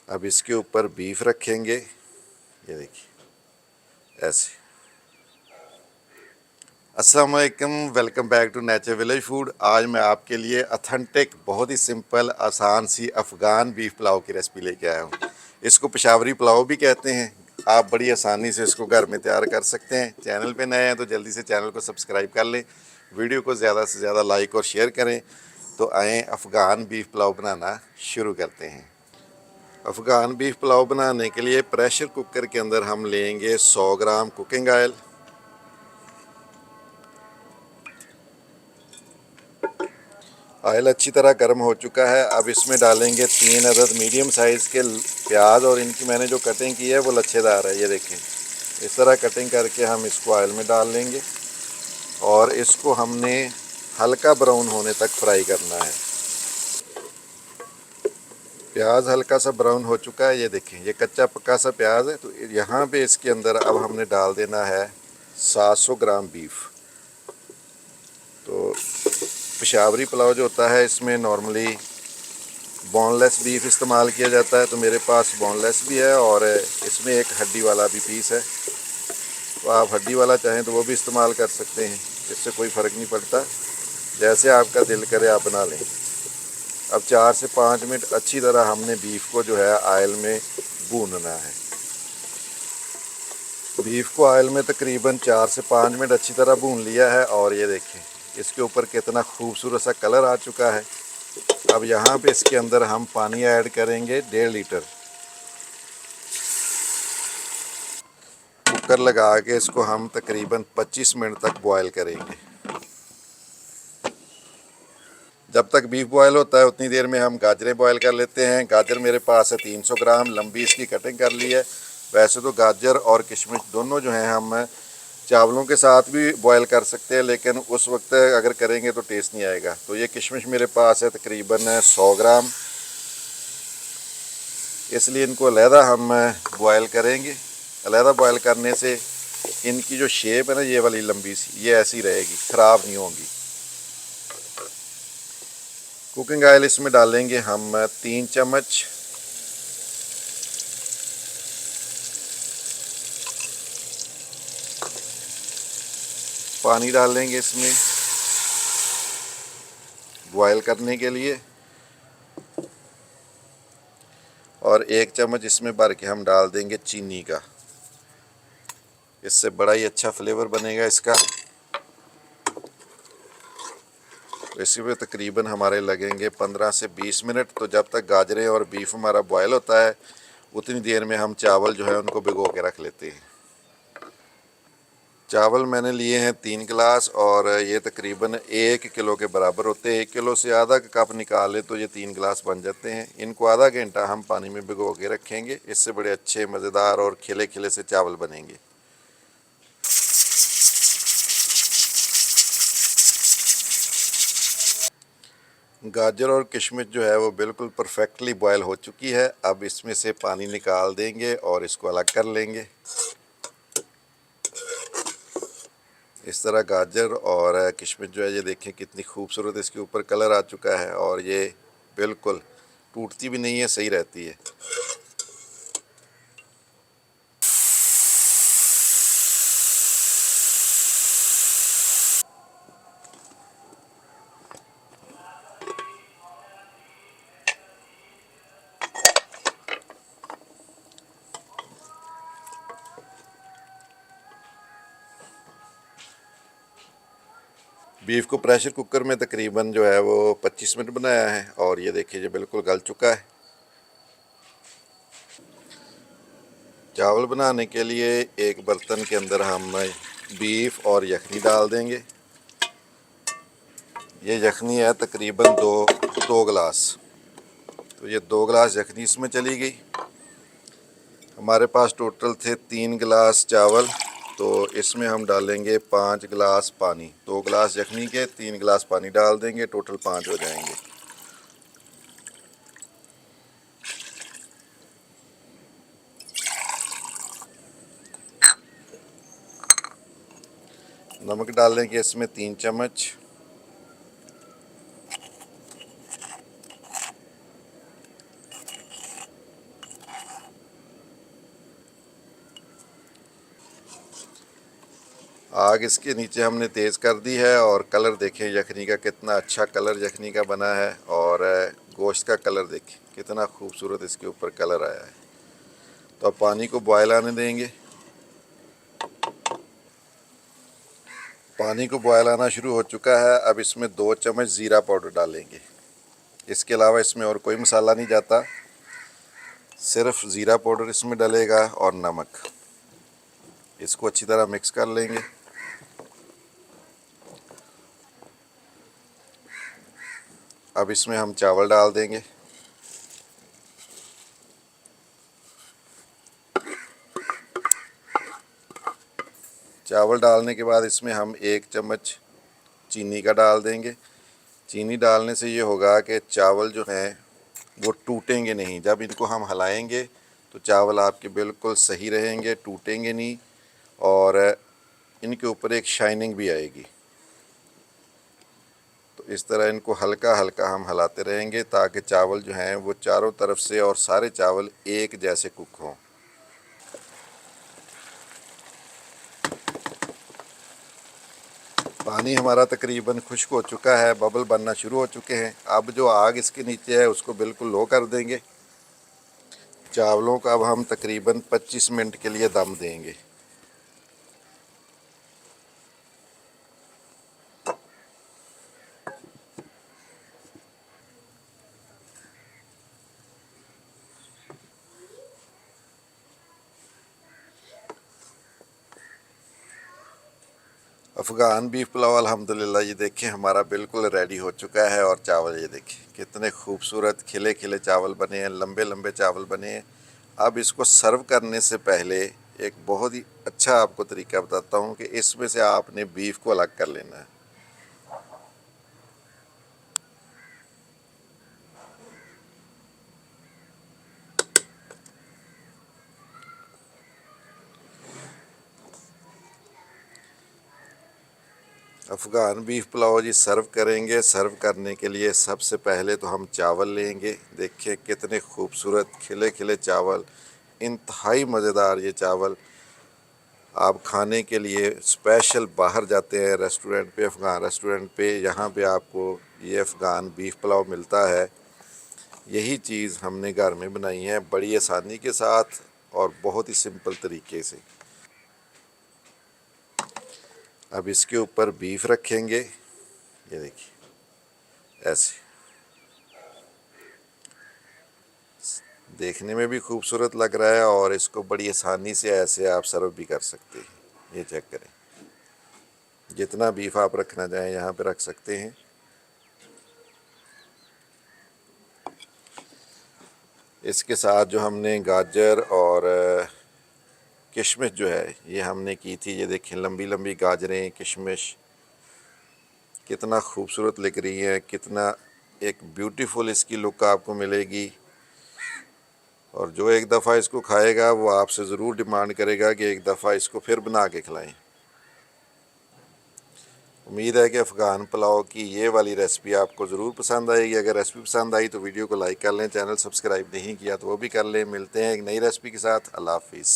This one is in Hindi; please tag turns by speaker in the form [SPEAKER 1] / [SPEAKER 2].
[SPEAKER 1] अब इसके ऊपर बीफ रखेंगे, ये देखिए ऐसे। अस्सलाम वालेकुम, welcome back to nature village food. आज मैं आपके लिए ऑथेंटिक, बहुत ही सिंपल, आसान सी अफ़गान बीफ पुलाव की रेसिपी लेके आया हूँ। इसको पेशावरी पुलाव भी कहते हैं। आप बड़ी आसानी से इसको घर में तैयार कर सकते हैं। चैनल पे नए हैं तो जल्दी से चैनल को सब्सक्राइब कर लें, वीडियो को ज़्यादा से ज़्यादा लाइक और शेयर करें। तो आएँ अफ़गान बीफ पुलाव बनाना शुरू करते हैं। अफ़गान बीफ पुलाव बनाने के लिए प्रेशर कुकर के अंदर हम लेंगे 100 ग्राम कुकिंग ऑयल। ऑयल अच्छी तरह गर्म हो चुका है। अब इसमें डालेंगे 3 अदद मीडियम साइज़ के प्याज, और इनकी मैंने जो कटिंग की है वो लच्छेदार है। ये देखें, इस तरह कटिंग करके हम इसको ऑयल में डाल लेंगे और इसको हमने हल्का ब्राउन होने तक फ्राई करना है। प्याज हल्का सा ब्राउन हो चुका है। ये देखें, ये कच्चा पक्का सा प्याज है। तो यहाँ पे इसके अंदर अब हमने डाल देना है 700 ग्राम बीफ। तो पेशावरी पुलाव जो होता है इसमें नॉर्मली बोनलेस बीफ इस्तेमाल किया जाता है, तो मेरे पास बोनलेस भी है और इसमें एक हड्डी वाला भी पीस है। तो आप हड्डी वाला चाहें तो वो भी इस्तेमाल कर सकते हैं, इससे कोई फ़र्क नहीं पड़ता, जैसे आपका दिल करे आप बना लें। अब 4 से 5 मिनट अच्छी तरह हमने बीफ को जो है ऑयल में भूनना है। बीफ को ऑयल में तकरीबन 4 से 5 मिनट अच्छी तरह भून लिया है और ये देखें इसके ऊपर कितना खूबसूरत सा कलर आ चुका है। अब यहाँ पे इसके अंदर हम पानी ऐड करेंगे 1.5 लीटर। कुकर लगा के इसको हम तकरीबन 25 मिनट तक बॉयल करेंगे। जब तक बीफ बॉयल होता है उतनी देर में हम गाजरें बॉयल कर लेते हैं। गाजर मेरे पास है 300 ग्राम, लंबी इसकी कटिंग कर ली है। वैसे तो गाजर और किशमिश दोनों जो हैं हम चावलों के साथ भी बॉयल कर सकते हैं, लेकिन उस वक्त अगर करेंगे तो टेस्ट नहीं आएगा। तो ये किशमिश मेरे पास है तकरीबन 100 ग्राम, इसलिए इनको अलहदा हम बॉयल करेंगे। अलहदा बॉयल करने से इनकी जो शेप है ना, ये वाली लंबी सी, ये ऐसी रहेगी, ख़राब नहीं होंगी। कुकिंग ऑयल इसमें डालेंगे हम 3 चम्मच। पानी डालेंगे इसमें बॉयल करने के लिए, और 1 चम्मच इसमें भर के हम डाल देंगे चीनी का। इससे बड़ा ही अच्छा फ्लेवर बनेगा इसका। तो इसी पे तकरीबन हमारे लगेंगे 15 से 20 मिनट। तो जब तक गाजरें और बीफ हमारा बॉयल होता है उतनी देर में हम चावल जो है उनको भिगो के रख लेते हैं। चावल मैंने लिए हैं 3 गिलास, और ये तकरीबन 1 किलो के बराबर होते हैं। 1 किलो से आधा कप निकाले तो ये 3 गिलास बन जाते हैं। इनको आधा घंटा हम पानी में भिगो के रखेंगे, इससे बड़े अच्छे मज़ेदार और खिले खिले से चावल बनेंगे। गाजर और किशमिश जो है वो बिल्कुल परफेक्टली बॉयल हो चुकी है। अब इसमें से पानी निकाल देंगे और इसको अलग कर लेंगे। इस तरह गाजर और किशमिश जो है, ये देखें कितनी खूबसूरत इसके ऊपर कलर आ चुका है, और ये बिल्कुल टूटती भी नहीं है, सही रहती है। बीफ को प्रेशर कुकर में तकरीबन जो है वो 25 मिनट बनाया है, और ये देखिए ये बिल्कुल गल चुका है। चावल बनाने के लिए एक बर्तन के अंदर हम बीफ और यखनी डाल देंगे। ये यखनी है तकरीबन दो गिलास। तो ये 2 गिलास यखनी इसमें चली गई। हमारे पास टोटल थे 3 गिलास चावल, तो इसमें हम डालेंगे 5 गिलास पानी। 2 गिलास यखनी के 3 गिलास पानी डाल देंगे, टोटल 5 हो जाएंगे। नमक डालेंगे इसमें 3 चम्मच। आग इसके नीचे हमने तेज़ कर दी है और कलर देखें यखनी का, कितना अच्छा कलर यखनी का बना है। और गोश्त का कलर देखें कितना खूबसूरत इसके ऊपर कलर आया है। तो अब पानी को बॉयल आने देंगे। पानी को बॉयल आना शुरू हो चुका है। अब इसमें 2 चम्मच ज़ीरा पाउडर डालेंगे। इसके अलावा इसमें और कोई मसाला नहीं जाता, सिर्फ ज़ीरा पाउडर इसमें डलेगा और नमक। इसको अच्छी तरह मिक्स कर लेंगे। अब इसमें हम चावल डाल देंगे। चावल डालने के बाद इसमें हम 1 चम्मच चीनी का डाल देंगे। चीनी डालने से ये होगा कि चावल जो हैं वो टूटेंगे नहीं। जब इनको हम हिलाएंगे तो चावल आपके बिल्कुल सही रहेंगे, टूटेंगे नहीं और इनके ऊपर एक शाइनिंग भी आएगी। तो इस तरह इनको हल्का हल्का हम हिलाते रहेंगे ताकि चावल जो हैं वो चारों तरफ से और सारे चावल एक जैसे कुक हों। पानी हमारा तकरीबन खुश्क हो चुका है, बबल बनना शुरू हो चुके हैं। अब जो आग इसके नीचे है उसको बिल्कुल लो कर देंगे। चावलों का अब हम तकरीबन 25 मिनट के लिए दम देंगे। अफ़गान बीफ पुलाव अल्हम्दुलिल्लाह ये देखें हमारा बिल्कुल रेडी हो चुका है। और चावल ये देखें कितने खूबसूरत खिले खिले चावल बने हैं, लंबे लंबे चावल बने हैं। अब इसको सर्व करने से पहले एक बहुत ही अच्छा आपको तरीका बताता हूँ कि इसमें से आपने बीफ को अलग कर लेना है। अफ़गान बीफ पुलाव जी सर्व करेंगे। सर्व करने के लिए सबसे पहले तो हम चावल लेंगे। देखिए कितने खूबसूरत खिले खिले चावल, इंतहाई मज़ेदार ये चावल। आप खाने के लिए स्पेशल बाहर जाते हैं रेस्टोरेंट पे, अफ़गान रेस्टोरेंट पे, यहाँ पे आपको ये अफ़गान बीफ पुलाव मिलता है। यही चीज़ हमने घर में बनाई है बड़ी आसानी के साथ और बहुत ही सिंपल तरीके से। अब इसके ऊपर बीफ रखेंगे, ये देखिए ऐसे। देखने में भी खूबसूरत लग रहा है और इसको बड़ी आसानी से ऐसे आप सर्व भी कर सकते हैं। ये चेक करें, जितना बीफ आप रखना चाहें यहाँ पे रख सकते हैं। इसके साथ जो हमने गाजर और किशमिश जो है ये हमने की थी, ये देखें लंबी लंबी गाजरें, किशमिश कितना खूबसूरत लग रही है, कितना एक ब्यूटीफुल इसकी लुक आपको मिलेगी। और जो एक दफ़ा इसको खाएगा वो आपसे ज़रूर डिमांड करेगा कि एक दफ़ा इसको फिर बना के खिलाएं। उम्मीद है कि अफ़गान पुलाव की ये वाली रेसिपी आपको ज़रूर पसंद आएगी। अगर रेसिपी पसंद आई तो वीडियो को लाइक कर लें, चैनल सब्सक्राइब नहीं किया तो वो भी कर लें। मिलते हैं एक नई रेसिपी के साथ। अल्लाह हाफिज़।